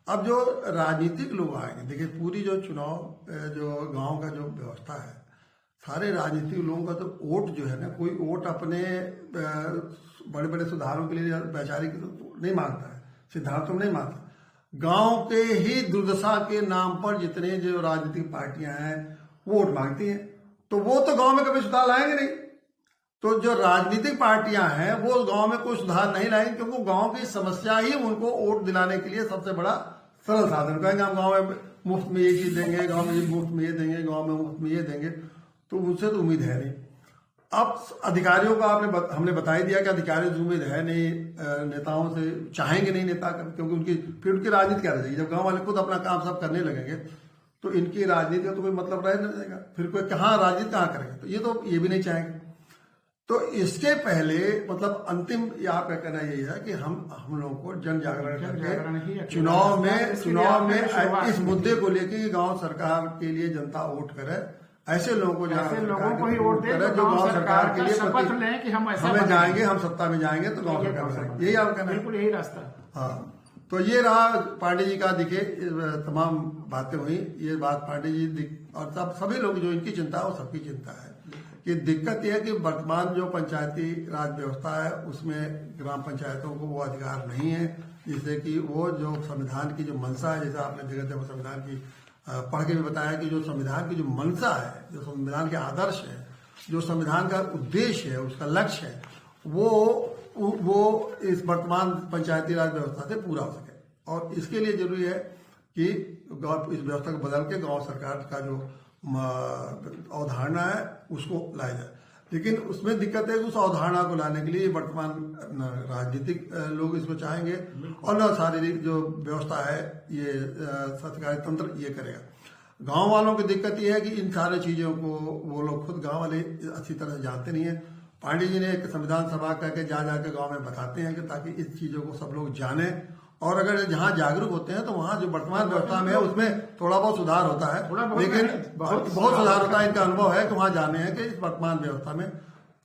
अब जो राजनीतिक लोग आएंगे, देखिए पूरी जो चुनाव जो गांव का जो व्यवस्था है, सारे राजनीतिक लोगों का तो वोट जो है ना, कोई वोट अपने बड़े बड़े सुधारों के लिए वैचारिक नहीं मांगता है, सिद्धांतों में नहीं मांगता। गांव के ही दुर्दशा के नाम पर जितने जो राजनीतिक पार्टियां हैं वोट मांगती हैं, तो वो तो गांव में कभी सुधार लाएंगे नहीं। तो जो राजनीतिक पार्टियां हैं वो गांव में कोई सुधार नहीं लाएंगे, क्योंकि गांव की समस्या ही उनको वोट दिलाने के लिए सबसे बड़ा सरल साधन। कहेंगे हम गांव में मुफ्त में ये चीज देंगे, गांव में मुफ्त में ये देंगे, गांव में मुफ्त में ये देंगे, तो उनसे तो उम्मीद है नहीं। अब अधिकारियों को हमने बता ही दिया कि अधिकारियों से उम्मीद है नहीं, नेताओं से चाहेंगे नहीं नेता, क्योंकि फिर उनकी राजनीति क्या रहेगी। जब गांव वाले खुद अपना काम सब करने लगेंगे तो इनकी राजनीति का तो कोई मतलब रह नहीं जाएगा, फिर कोई कहाँ राजनीति कहाँ करेंगे, तो ये भी नहीं चाहेंगे। तो इसके पहले मतलब अंतिम आपका कहना यही है कि हम लोगों को जन जागरण करके चुनाव में इस मुद्दे को लेकर गांव सरकार के लिए जनता वोट करे, ऐसे लोगों को ही वोट दे जो गांव सरकार के लिए शपथ लें कि हम ऐसा जाएंगे, हम सत्ता में जाएंगे तो गांव सरकार, यही आप कहना, बिल्कुल यही रास्ता। हाँ, तो ये रहा पांडे जी का। दिखे तमाम बातें हुई, ये बात पांडे जी और सभी लोग जो इनकी चिंता है वो सबकी चिंता है कि दिक्कत यह है कि वर्तमान जो पंचायती राज व्यवस्था है उसमें ग्राम पंचायतों को वो अधिकार नहीं है, जिससे कि वो जो संविधान की जो मंशा है, जैसा आपने देखा जब संविधान की पढ़ के भी बताया कि जो संविधान की जो मंशा है, जो संविधान के आदर्श है, जो संविधान का उद्देश्य है, उसका लक्ष्य है, वो इस वर्तमान पंचायती राज व्यवस्था से पूरा हो सके। और इसके लिए जरूरी है कि इस व्यवस्था को बदल के गांव सरकार का जो अवधारणा है उसको लाया जाए। लेकिन उसमें दिक्कत है कि उस अवधारणा को लाने के लिए वर्तमान न राजनीतिक लोग इसको चाहेंगे और न शारीरिक जो व्यवस्था है ये सरकारी तंत्र ये करेगा। गांव वालों की दिक्कत ये है कि इन सारी चीजों को वो लोग खुद गांव वाले अच्छी तरह से जानते नहीं है। पांडे जी ने एक संविधान सभा करके जा जाके गांव में बताते हैं कि ताकि इस चीजों को सब लोग जाने, और अगर जहां जागरूक होते हैं तो वहां जो वर्तमान व्यवस्था में है उसमें थोड़ा बहुत सुधार होता है, लेकिन बहुत सुधार होता है। इनका अनुभव है कि वहां जाने हैं कि इस वर्तमान व्यवस्था में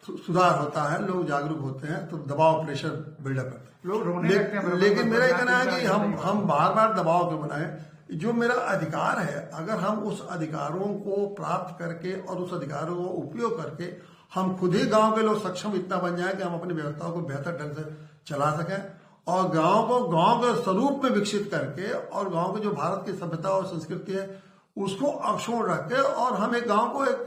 सुधार होता है, लोग जागरूक होते हैं तो दबाव प्रेशर बिल्डअप है, लोग रोने लगते हैं। लेकिन मेरा ये कहना है कि हम बार बार दबाव क्यों बनाएं? जो मेरा अधिकार है, अगर हम उस अधिकारों को प्राप्त करके और उस अधिकारों को उपयोग करके हम खुद ही गांव के लोग सक्षम इतना बन जाएं कि हम अपनी व्यवस्थाओं को बेहतर ढंग से चला सकें और गांव को गांव के स्वरूप में विकसित करके और गांव की जो भारत की सभ्यता और संस्कृति है उसको अक्षुण्ण रख के और हम एक गांव को एक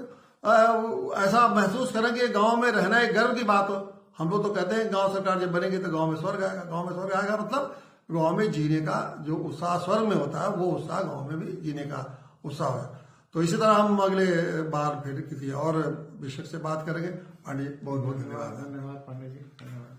ऐसा महसूस करें कि गांव में रहना एक गर्व की बात हो। हम लोग तो कहते हैं गांव सरकार जब बनेगी तो गांव में स्वर्ग आएगा। गांव में स्वर्ग आएगा मतलब गांव में जीने का जो उत्साह स्वर्ग में होता है वो उत्साह गांव में भी जीने का उत्साह है। तो इसी तरह हम अगले बार फिर किसी और विषय से बात करेंगे। पांडे जी बहुत बहुत धन्यवाद। धन्यवाद पांडे जी, धन्यवाद।